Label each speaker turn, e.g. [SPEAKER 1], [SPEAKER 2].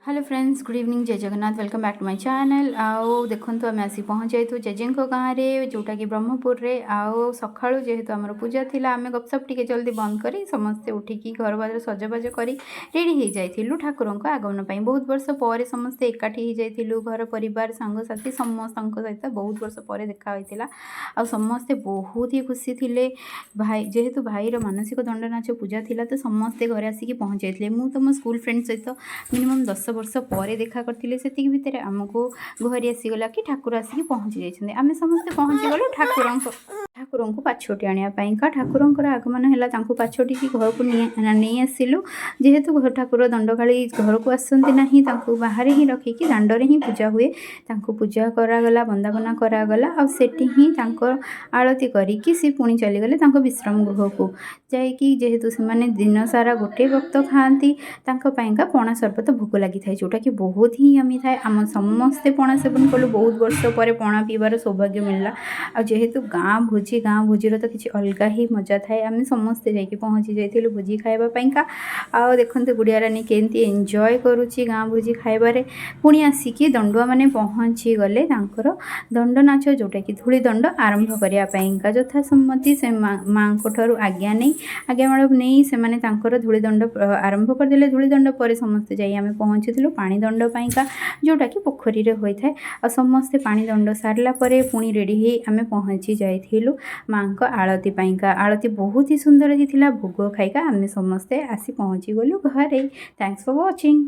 [SPEAKER 1] Hello friends, good evening, जय Jagannath. Welcome back to my channel. आओ देखो आम आसी पहुँच जाइतु जेजेंको गाँव में, जोटा कि ब्रह्मपुर रे। आओ सकाळु जेहेतु आमर पूजा थिला, आमे गपसप टिके जल्दी बंद करी समस्ते उठिकी घर बार सजबाज करी रेडी हो जाइथिलु ठाकुरंक आगमन पई। बहुत वर्ष पर समस्ते एकाठी हो जाइथिलु, घर परिवार सांगसाथी समस्त सहित बहुत वर्ष पर देखा होइतिला। आ समस्ते बहुत ही खुशी थिले। भाई जेहेतु भाईर मानसिक दंड नाच पूजा थिला, तो समस्ते घरे आसिकी पहुँच जाइथिले। मु तो मो स्कूल फ्रेंड सहित मिनिमम 10 वर्ष पर देखा करथिले। सेतिक भितर आमको घरे आसीगला कि ठाकुर आसिकी पहुँची जाइछन्ते। आमे समस्ते पहुँची गलु ठाकुरंको पाछोटी आनिया पाइका। ठाकुरंकर आगमन हैला, तांको पाछोटी की घर को नहीं आसिलु। जेहेतु ठाकुर दंडकाली घर को आसती नहीं, तांको बाहर ही रखिकी दांडरे ही पूजा हुए। तांको पूजा करागला, वंदापना करागला। आ सेठी ही तांको आरती करिकी सी पुणी चलीगले तांको विश्राम गृह को जाइकी। जेहेतु से माने दिन सारा गोटे वक्त खाती, तांको पाइका पणा सरबत भोग लगी थाए, जोटा कि बहुत ही यमी थाए। आम समस्ते पणा सेवन कलु। बहुत वर्ष पर पणा पीबार सौभाग्य मिलला। आ जेहेतु गाँ भोजीर तो किसी अलग ही मजा थाए। आम समस्ते जाइए पहुँची जाइलु भोजी खाइबा पाइका। आ देखते गुड़िया रानी केमती एंजॉय करुच्ची गाँ भोजी खाइबारे। पुणी आसिकी दंडुआ माने पहुँची गले तांकर दंड नाच, जोटा कि धूली दंड आरंभ करिया पाइका। यथा सम्मति से माँ ठारू आज्ञा माड़ नहीं से धूली दंड आरंभ करदे। धूली दंड पर समस्ते जाई आमे पहुँची पानी दंड पाइका, जोटा कि पोखरी रे होई थाए। आ समस्ते पानी दंड सारला परे पुणी रेडी ही आमे पहुँची जाइथिलु माँ को आळती पाइका। आळती बहुत ही सुंदर ही थिला। भोग खाइका आमे समस्ते आसी पहुँची गलु घरे। Thanks for watching.